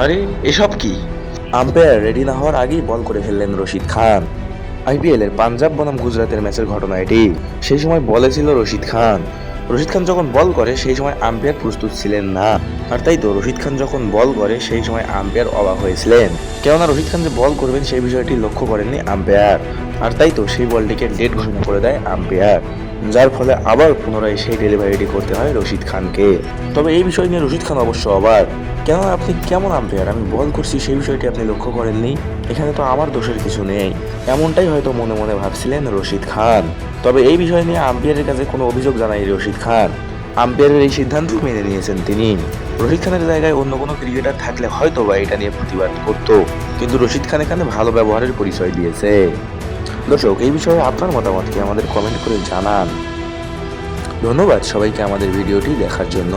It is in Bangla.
আরে এসব কি? আম্পায়ার রেডি না হওয়ার আগেই বল করে ফেললেন রশিদ খান। আইপিএল এর পাঞ্জাব বনাম গুজরাটের ম্যাচের ঘটনা এটি। সেই সময় বলে ছিল রশিদ খান। রশিদ খান যখন বল করে সেই সময় আম্পায়ার প্রস্তুত ছিলেন না। আর তাই তো রশিদ খান যখন বল করে সেই সময় আম্পায়ার অবাক হয়েছিলেন, কেননা রশিদ খান যে বল করবেন সেই বিষয়টি লক্ষ্য করেননি আম্পায়ার। আর তাই তো সেই বলটিকে ডেড ঘোষণা করে দেয় আম্পায়ার, যার ফলে আবার পুনরায় সেই ডেলিভারিটি করতে হয় রশিদ খানকে। তবে এই বিষয় নিয়ে রশিদ খান অবশ্য অবাক, কেননা আপনি কেমন আম্পায়ার, আমি বল করছি সেই বিষয়টি আপনি লক্ষ্য করেননি, এখানে তো আমার দোষের কিছু নেই, এমনটাই হয়তো মনে মনে ভাবছিলেন রশিদ খান। তবে এই বিষয় নিয়ে আম্পায়ারের কাছে কোনো অভিযোগ জানায় রশিদ খান। আম্পায়ারের এই সিদ্ধান্ত মেনে নিয়েছেন তিনি। রশিদ খানের জায়গায় অন্য কোনো ক্রিকেটার থাকলে হয়তো বা এটা নিয়ে প্রতিবাদ করতো, কিন্তু রশিদ খান এখানে ভালো ব্যবহারের পরিচয় দিয়েছে। দর্শক, এই বিষয়ে আপনার মতামতকে আমাদের কমেন্ট করে জানান। ধন্যবাদ সবাইকে আমাদের ভিডিওটি দেখার জন্য।